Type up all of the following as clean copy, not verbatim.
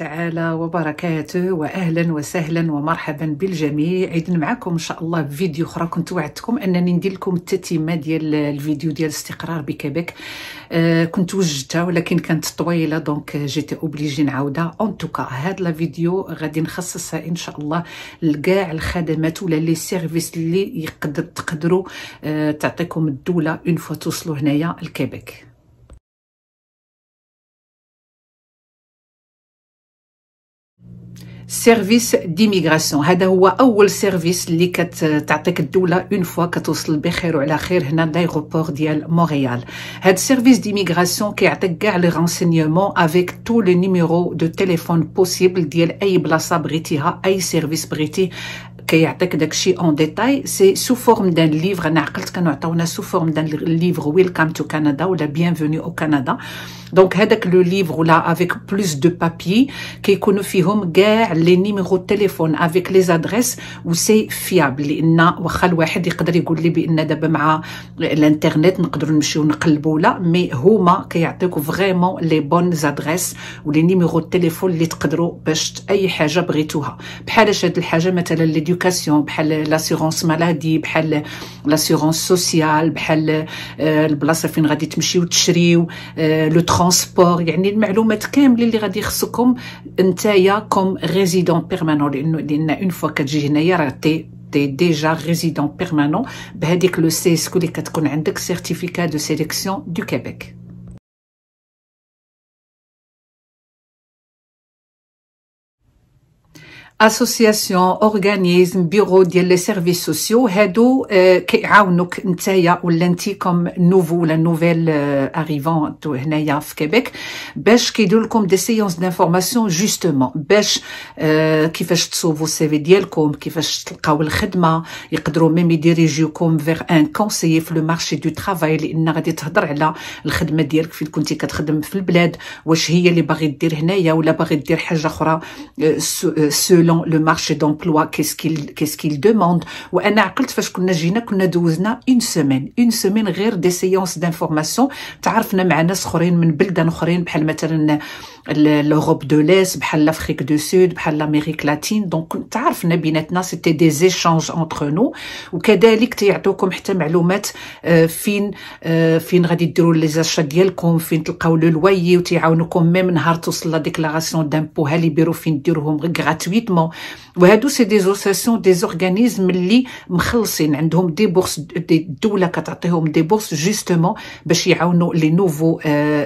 تعالى وبركاته، واهلا وسهلا ومرحبا بالجميع. عيدنا معكم ان شاء الله بفيديو اخرى. كنت وعدتكم انني ندير لكم التتمه ديال الفيديو ديال الاستقرار بكيبيك. كنت وجدتها ولكن كانت طويله، دونك جيت اوبليجي نعاودها. اون توكا هاد لا فيديو غادي نخصصها ان شاء الله لكاع الخدمات ولا لي سيرفيس اللي تقدروا تعطيكم الدوله اون فوا توصلوا هنايا لكيبيك. سيرفيس ديميغراسيون هذا هو اول سيرفيس اللي كتعطيك الدوله اون فوا كتوصل بخير وعلى خير هنا لايغوبور ديال مونريال. هاد سيرفيس ديميغراسيون كيعطيك كاع لي رانسينيومون افيك تو لو نيميرو دو تيليفون بوسيبل ديال اي بلاصه بغيتيها، اي سيرفيس بغيتي كيعطيك داكشي اون ديتاي. سي سو فورم دان ليفر. انا عقلت كانوا عطاونا سو فورم دان ليفر ويلكم تو كندا ولا بيانفوني او كندا. دونك هذاك لو ليفر ولا افيك بلوس دو بابي كيكونوا فيهم كاع لي نيميرو تيليفون افيك لي زادريس و سي فيابل، لان واخا الواحد يقدر يقول لي بان دابا مع الانترنت نقدروا نمشيو نقلبوا، لا مي هما كيعطيوك فريمون لي بون زادريس ولي نيميرو تيليفون اللي تقدروا باش اي حاجه بغيتوها. بحال هاد الحاجه مثلا ليدوكاسيون، بحال لاسيغونس مالادي، بحال لاسيغونس سوسيال، بحال البلاصه فين غادي تمشيو تشريو، لو ترونسبور، يعني المعلومات كاملين اللي غادي يخصكم نتايا كوم ريزيدون بيرمانون، لان اون فوا كتجي هنايا راه تي ديجا ريزيدون بيرمانون بهذيك لو سيسكو اللي كتكون عندك سيرتيفيكا دو سيليكسيون دو كيبيك. اسوسياسيون، اورغانيزم، بيرو ديال لي سيرفيس سوسيو، هادو كيعاونوك نتايا ولا انتي كوم نوفو ولا نوفيل اريفون هنايا في كيبيك باش كيديروا لكم دي سيونس دانفورماسيون جوستومون باش كيفاش تصوفوا السي في ديالكم، كيفاش تلقاو الخدمه، يقدروا ميم يديريجيوكم فيغ ان كونسيي في لو مارشي دو ترافاي، لان غادي تهضر على الخدمه ديالك فين كنتي كتخدم في البلاد، واش هي اللي باغي دير هنايا ولا باغي دير حاجه اخرى le marché d'emploi, qu'est-ce qu'il demande. وانا عقلت فاش كنا جينا كنا دوزنا اون سيمين غير دي سيونس دانفورماسيون، تعرفنا مع ناس اخرين من بلدان اخرين بحال مثلا l'Europe de l'Est، بحال l'Afrique du Sud، بحال l'Amérique latine. دونك تعرفنا بيناتنا، سيتي دي زيشانج انتر نو. وكذلك تيعطوكم حتى معلومات فين غادي ديروا لي زاشا ديالكم، فين تلقاو لو لويي، وتيعاونوكم ميم نهار توصل لا ديكلاراسيون دامبو ها لي بيرو فين ديروهم غراتويتمون. وهادو سي دي زوساسيون دي زورغانيزم اللي مخلصين عندهم دي بورس، الدوله كتعطيهم دي بورس جوستومون باش يعاونوا لي نوفو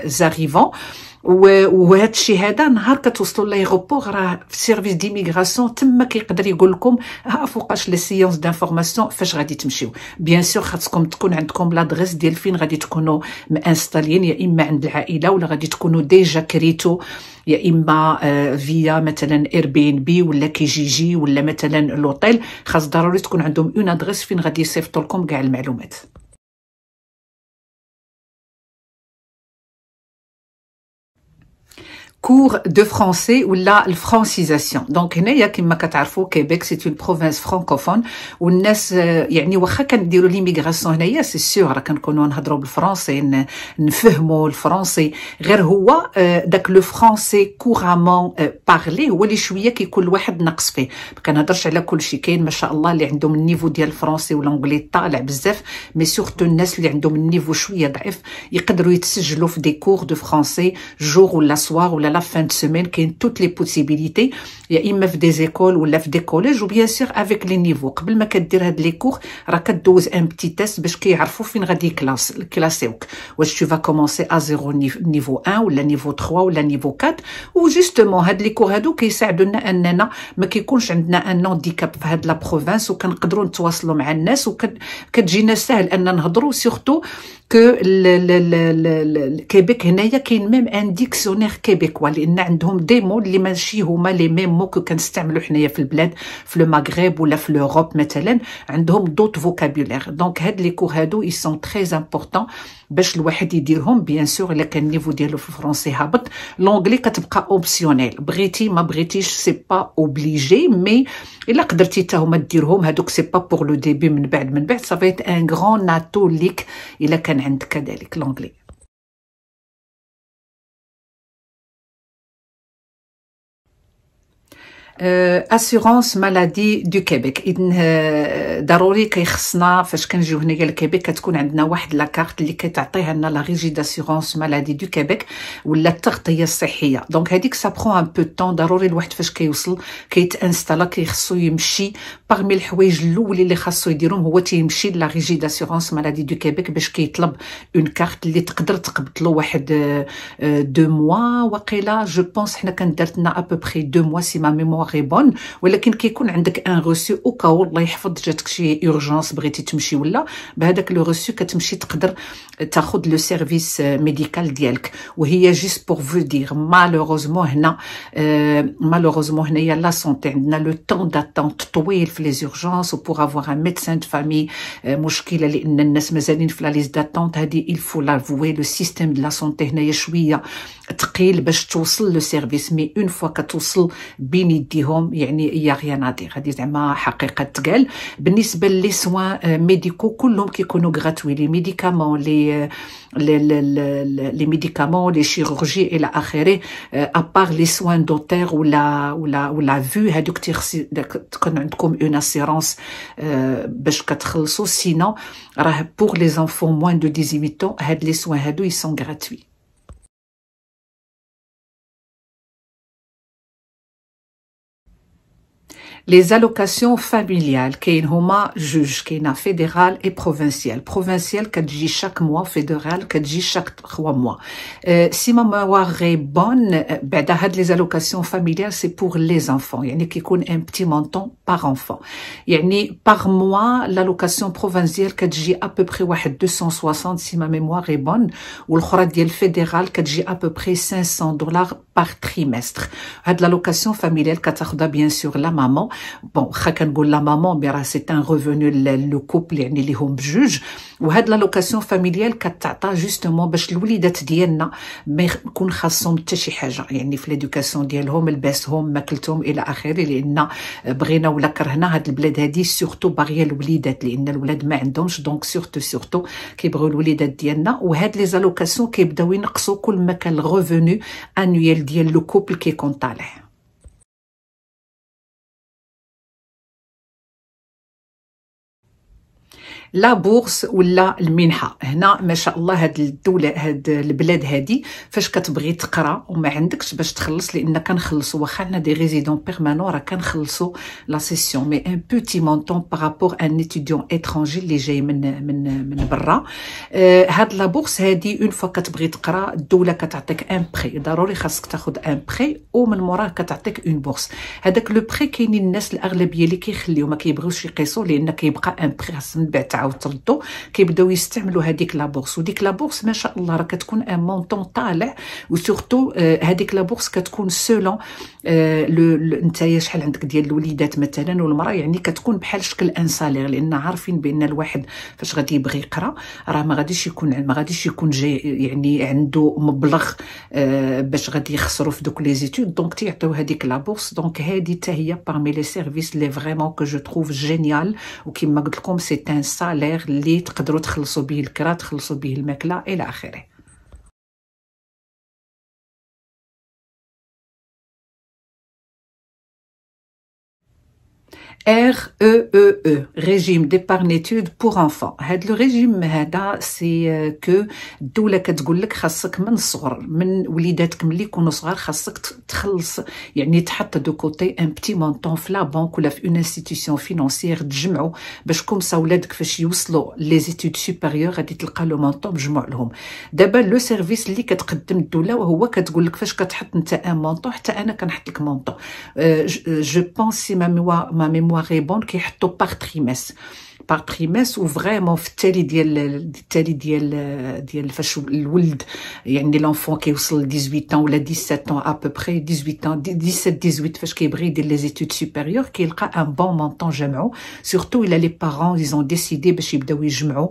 زاريفون. وهذا الشيء هذا نهار كتوصلوا لايغوبور راه في سيرفيس ديميغراسيون تما كيقدر يقول لكم ها فوقاش لي سيونس دانفورماسيون فاش غادي تمشيو. بيان سور خاصكم تكون عندكم لادريس ديال فين غادي تكونوا مانستالين، يا اما عند العائله ولا غادي تكونوا ديجا كريتو، يا اما فيا مثلا اير بي ان بي ولا كي جي جي ولا مثلا لوطيل. خاص ضروري تكون عندهم اون ادريس فين غادي يصيفطوا لكم كاع المعلومات. cours de français ولا الفرانسيزاسيون. دونك هنايا كما كتعرفوا كيبيك سي اون بروفانس فرانكوفون، والناس يعني واخا كنديروا ليميغراسيون هنايا سي سيغ راه كنكونوا نهضروا بالفرنسي نفهموا الفرنسي، غير هو داك لو فرونسي كورامون بارلي هو اللي شويه كيكون الواحد ناقص فيه. ما كنهضرش على كل شيء، كاين ما شاء الله اللي عندهم النيفو ديال الفرنسي والانجلي طالع بزاف، مي سورتو الناس اللي عندهم النيفو شويه ضعيف يقدروا يتسجلوا في دي كور دو فرونسي جور ولا سوار ولا لا فان دو سيمين. كاين توت لي بوسيبيليتي، يا اما في دي زيكول ولا في دي كوليج، وبيان سور افيك لي نيفو. قبل ما كدير هاد لي كور راه كدوز ان بتي تيست باش كيعرفوا فين غادي كلاسيوك، واش تو فا كومونسي ا زيرو نيفو 1 ولا نيفو 3 ولا نيفو 4. وجوستومون هاد لي كور هادو كيساعدونا اننا ما كيكونش عندنا ان هانديكاب في هاد لا بروفانس، وكنقدروا نتواصلوا مع الناس، وكتجينا سهل ان نهضروا. سورتو كو كيبيك هنايا كاين ميم ان ديكسيونير كيبيكوا، لان عندهم دي مو اللي ماشي هما لي ميم مو كو كنستعملوا حنايا في البلاد في لو مغرب ولا في لوروب مثلا، عندهم دوت فوكابولير. دونك هاد لي كور هادو اي سون تري امبورطون باش الواحد يديرهم. بيان سور الا كان النيفو ديالو في الفرنسي هابط، لونغلي كتبقى اوبسيونيل، بغيتي ما بغيتيش سي با اوبليجي، مي الا قدرتي حتى هما ديرهم هادوك سي با بور لو ديبي، من بعد صافي ان غران ناتو ليك الا كان عندك كذلك لونغلي. اسيغونس مالادي دو كيبيك. اذن ضروري كيخصنا فاش كنجيو هنايا لكيبيك كتكون عندنا واحد لاكارت اللي كتعطيها لنا لا ريجي داسيغونس مالادي دو كيبيك ولا التغطيه الصحيه. دونك هذيك سا برون ان بو طون. ضروري الواحد فاش كيوصل كيتانستالا كيخصو يمشي باغمي الحوايج الاول اللي خاصو يديرهم هو تيمشي لا ريجي داسيغونس مالادي دو كيبيك باش كيطلب اون كارت اللي تقدر تقبضلو واحد 2 موا وقيلا. جو بونس حنا كان درتنا ابوبخي 2 موا سي ما ميموار بون، ولكن كيكون عندك ان روسو او كاو الله يحفظ جاتك شي اورجونس بغيتي تمشي ولا بهذاك لو روسو كتمشي تقدر تاخذ لو سيرفيس ميديكال ديالك. وهي جيست بور فو دير مالوروزمون هنا مالوروزمون هنايا لا سونتي عندنا لو طون داتونت طويل في لي اورجونس وبور افوار ان ميدسان دو فامي مشكله لان الناس مازالين في لا ليست داتونت هذه il faut l'avouer. لو سيستيم دو لا سونتي هنايا شويه ثقيل باش توصل لو سيرفيس، مي اون فوا كتوصل بين يديهم يعني يا غيان ادير. هذه زعما حقيقه تقال. بالنسبه لي سوان ميديكو كلهم كيكونوا غراتوي، لي ميديكامون لي ميديكامون لي شيروجي الى اخره، ابار لي سوان دوتير ولا فيو هذوك تكون عندكم اون اسيرونس باش كتخلصوا. سينو راه بور لي زانفون موان دو 18 ans هاد لي سوان هادو يسون غراتوي. Les allocations familiales كاين هما جوج، كاينه فيدرال اي بروفينسيال. بروفينسيال كتجي شاك موا، فيدرال كتجي شاك 3 موا. سي ما موا غي بون بعد هاد لي زالوكاسيون فاميليال سي بور لي زانفون، يعني كيكون ان بتي مونطون باغ انفون. يعني باغ موا لالوكاسيون بروفينسيال كتجي ابوبخي واحد 260 سي ما ميموا غي بون، والاخرى ديال فيدرال كتجي ابوبخي $500 باغ تريمستر. هاد لالوكاسيون فاميليال كتاخدها بيان سور لا مامون. بون واخا كنقول لا مامون مي راه سي ان ريفونو لو كوبل يعني اللي هم بجوج. وهاد لا لوكاسيون فاميليال كتعطى جوستومون باش الوليدات ديالنا ما يكون خاصهم حتى شي حاجه، يعني في ليدوكاسيون ديالهم لباسهم ماكلتهم الى اخره، لان بغينا ولا كرهنا هاد البلاد هادي سورتو باغيه الوليدات لان الولاد ما عندهمش. دونك سورتو كيبغيو الوليدات ديالنا. وهاد لي زالوكاسيون كيبداو ينقصوا كل ما كان الريفونو انويل ديال لو كوبل كيكون طالع. لا بورس ولا المنحه. هنا ما شاء الله هاد الدوله هاد البلاد هادي فاش كتبغي تقرا وما عندكش باش تخلص، لان كنخلصوا واخا عندنا دي ريزيدون بيرمانون راه كنخلصوا لا سيسيون مي ان بوتي مونطون بارابور ان اتيديون اترونجي اللي جاي من برا. هاد لا بورس هادي اون فوا كتبغي تقرا الدوله كتعطيك ان بري، ضروري خاصك تاخذ ان بري ومن موراه كتعطيك اون بورس. هذاك لو بري كاينين الناس الاغلبيه اللي كيخليو ما كيبغيوش يقيسوا لان كيبقى ان بري خاص من بعد تعاود تردو، كيبداو يستعملوا هذيك لا بورس. وديك لا بورس ما شاء الله راه كتكون ان مونطون طالع. وسورتو هذيك لا بورس كتكون سولون نتايا شحال عندك ديال الوليدات مثلا والمراه، يعني كتكون بحال شكل ان سالير، لان عارفين بان الواحد فاش غادي يبغي يقرا راه ما غاديش يكون جاي يعني عنده مبلغ باش غادي يخسروا في دوك لي زيتود. دونك تيعطيو هذيك لا بورس. دونك هذه حتى هي بارمي لي سيرفيس لي فريمون كو جو تروف جينيال. وكما قلت لكم سي ان سالير اللي تقدروا تخلصوا به الكرا، تخلصوا به الماكله الى اخره. REEE régime d'épargne études pour enfants. هاد لو ريجيم هذا سي كو الدوله كتقول لك خاصك من الصغر من وليداتك ملي يكونوا صغار خاصك تخلص، يعني تحط دو كوتي ان بتي مونطون في لا بانك ولا في اون انستيتيسيون فينانسيير تجمعوا باش كومسا ولادك فاش يوصلوا لي زيتود سوبيريور غادي تلقى لو مونطون مجموع لهم. دابا لو سيرفيس اللي كتقدم الدوله وهو كتقول لك فاش كتحط انت ان مونطون حتى انا كنحط لك مونطون. جو بونس سي ما ميموار غيبون كيحطوا باغ تريمس وفريمون في التالي ديال فاش الولد يعني لونفون كيوصل 18 ولا 17 ابوبري 17 فاش كيبغي يدير لي زيتود سوبيريور كيلقى ان بون مونطون جمعو، سورتو الا لي بارون يزون ديسيدي باش يبداو يجمعوا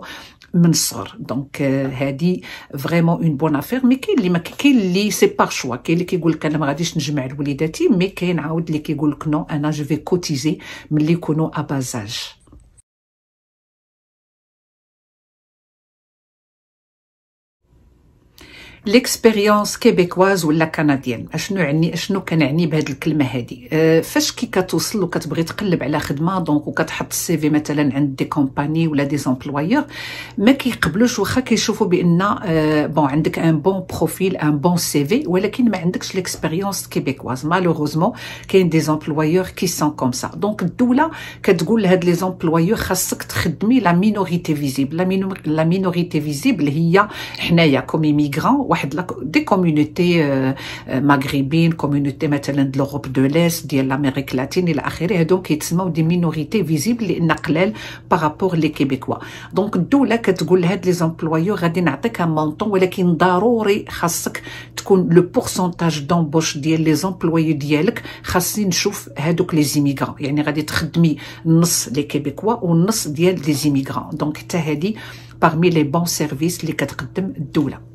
من الصغر. دونك هادي فريمون اون بون افير. مي كاين اللي سي بار شوا، كاين اللي كيقول لك انا ما غاديش نجمع لوليداتي، مي كاين عاود اللي كيقول لك نو انا جو في كوتيزي ملي يكونوا ابازاج. ليكسبيريونس كيبيكواز ولا كنديان. اشنو كنعني بهذه الكلمه هذه؟ فاش كي كتوصل وكتبغي تقلب على خدمه دونك وكتحط السي في مثلا عند دي كومباني ولا دي زومبلويور، ما كيقبلوش واخا كيشوفوا بان بون عندك ان بون بروفيل ان بون سي في، ولكن ما عندكش ليكسبيريونس كيبيكواز. مالوغوزمون كاين دي زومبلويور كي سون كوم سا. دونك الدوله كتقول لهاد لي زومبلويور خاصك تخدمي لا مينوريتي فيزيبل. لا مينوريتي فيزيبل هي حنايا كوم ايميغران، واحد دي كوميونيتي مغربيين، كوميونيتي مثلا د لوروب دو ليست ديال لامريك لاتين الى اخره، هادو كيتسموا دي مينوريتي فيزيبل لان قلال بارابور لي كيبيكوا. دونك الدوله كتقول لهاد لي زومبلويور غادي نعطيك ان مونطون، ولكن ضروري خاصك تكون لو بورسونتاج دومبوش ديال لي زومبلويور ديالك خاصني نشوف هادوك لي زيميغران، يعني غادي تخدمي النص لي كيبيكوا والنص ديال لي زيميغران. دونك حتى هادي parmi les bons services اللي كتقدم الدوله.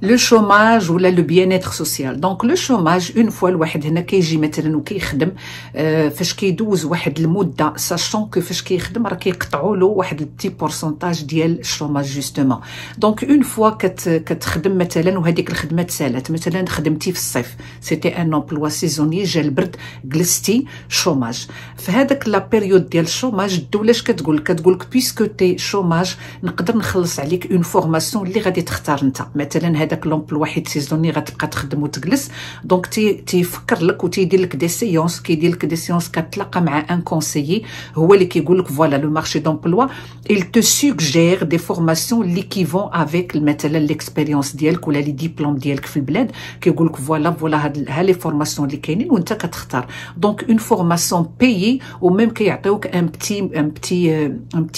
لو شوماج ولا لو بيان اتر سوسيال. دونك لو شوماج اون فوا الواحد هنا كيجي مثلا وكيخدم، فاش كيدوز واحد المده ساشون كو فاش كيخدم راه كيقطعوا له واحد البتي بورسونتاج ديال الشوماج جوستومون. دونك اون فوا كتخدم مثلا وهذيك الخدمه تسالات، مثلا خدمتي في الصيف سيتي ان امبلوا سيزوني، جا البرد جلستي شوماج، في هذاك لا بيريود ديال الشوماج الدوله اش كتقول لك بيسكو تي شوماج نقدر نخلص عليك اون فورماسيون اللي غادي تختار انت. مثلا هذاك لومبلوا حيت سيزوني غتبقى تخدم وتجلس، دونك تيفكر لك وتيدير لك دي سيونس، كيدير لك دي سيونس كتلاقى مع ان كونسيي هو اللي كيقول لك فوالا لو مارشي دومبلوا il te suggère des formations اللي كيفون افيك مثلا ليكسبيريونس ديالك ولا لي ديبلوم ديالك في البلاد، كيقول لك فوالا هاد لي فورماسيون اللي كاينين وانت كتختار. دونك اون فورماسيون بايي وميم كيعطيوك ان بتي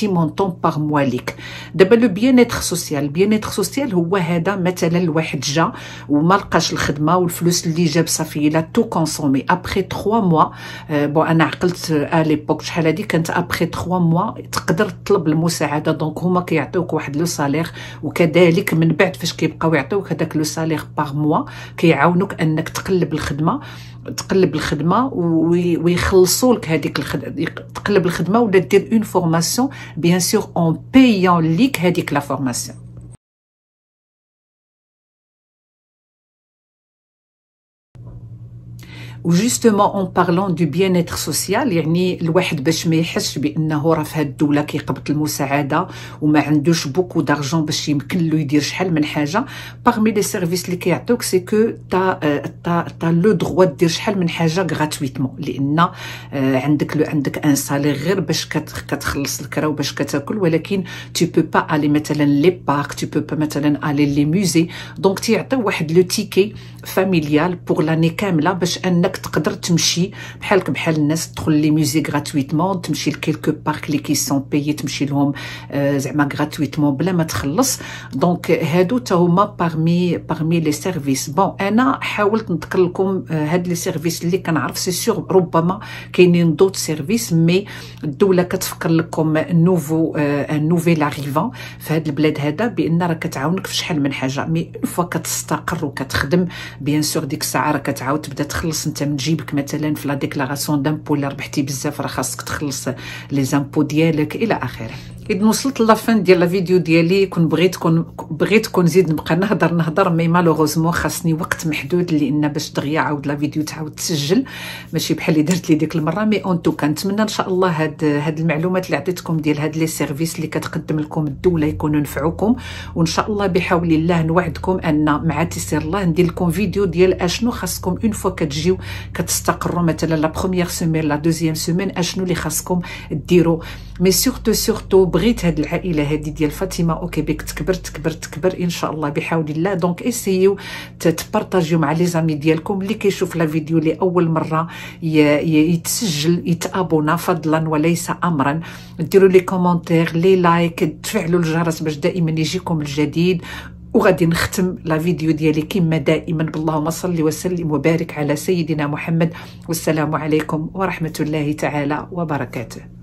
مونطون باغ موا ليك. دابا لو بيان اتر سوسيال، البيان اتر سوسيال هو هذا مثلا الواحد جا وما لقاش الخدمه والفلوس اللي جاب صافي لا تو كونسومي ابري 3 موا. بون انا عقلت ليبوك شحال هادي كانت ابري 3 موا تقدر تطلب المساعده. دونك هما كيعطيوك واحد لو سالير، وكذلك من بعد فاش كيبقاو يعطيوك هذاك لو سالير باغ موا كيعاونوك انك تقلب الخدمه ويخلصوا لك هذيك تقلب الخدمه ولا دير اون فورماسيون بيان سور اون بايون ليك هذيك لا فورماسيون. وجوستومون اون بارلون دو بيان اتر سوسيال، يعني الواحد باش ما يحسش بانه راه في هاد الدوله كيقبض المساعده وما عندوش بوكو دارجون باش يمكن له يدير شحال من حاجه. باغمي لي سيرفيس اللي كيعطوك سي كو تا لو دروا دير شحال من حاجه غراتويتمون، لان عندك ان سالير غير باش كتخلص الكرا وباش كتاكل، ولكن tu peux pas aller مثلا لي بارك، tu peux pas مثلا aller لي موزي. دونك تيعطيو واحد لو تيكي فاميليال بور لاني كامله باش انك تقدر تمشي بحال الناس تدخل لي موزي غراتويتمون، تمشي لكيلكو بارك اللي كيسون بايي تمشي لهم زعما غراتويتمون بلا ما تخلص. دونك هادو تا هما باغمي لي سيرفيس. بون انا حاولت نذكر لكم هاد لي سيرفيس اللي كنعرف، سي سور ربما كاينين دوت سيرفيس مي الدوله كتفكر لكم نوفيل اريفون في هاد البلاد هذا بان راه كتعاونك في شحال من حاجه. مي اون فوا كتستقر وكتخدم بيان سور ديك الساعه راه كتعاود تبدا تخلص انت من جيبك مثلا في لا ديكلاراسيون دامبو الا ربحتي بزاف راه خاصك تخلص لي زامبو ديالك الى اخره. اذا وصلت لافان ديال لا فيديو ديالي كون بغيتكم نزيد نبقى نهضر مي مالوغوزمون خاصني وقت محدود، لان باش دغيا عاود لا فيديو تعاود تسجل ماشي بحال اللي درت لي ديك المره. مي اون تو كنتمنى ان شاء الله هاد المعلومات اللي عطيتكم ديال هاد لي سيرفيس اللي كتقدم لكم الدوله يكونوا نفعوكم، وان شاء الله بحول الله نوعدكم ان مع تيسير الله ندير لكم فيديو ديال اشنو خاصكم اون فوا كتجيو كتستقروا مثلا لا بروميير سيمين لا دوزيام سيمين اشنو اللي خاصكم ديروا. مي سورتو بغيت هاد العائله هادي ديال فاطمه او كيبيك تكبر ان شاء الله بحول الله. دونك اسيو تبارطاجيو مع لي زامي ديالكم اللي كيشوف لا فيديو لاول مره يتسجل يتابونا فضلا وليس امرا، ديروا لي كومونتير لي لايك تفعلوا الجرس باش دائما يجيكم الجديد. وغادي نختم لا فيديو ديالي كما دائما باللهم صل وسلم وبارك على سيدنا محمد، والسلام عليكم ورحمه الله تعالى وبركاته.